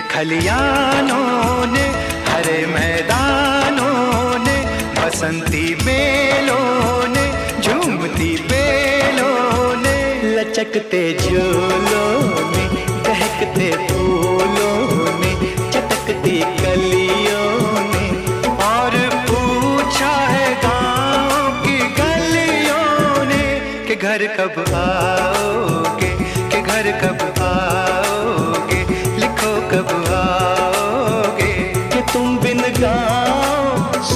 खलियानों ने, हरे मैदानों ने, बसंती बेलों ने, झूमती बेलों ने, लचकते झूलों ने, दहकते फूलों ने, चटकती कलियों ने, और पूछा है गाँव की गलियों ने कि घर कब आओगे, कि घर कब आओगे, लिखो कब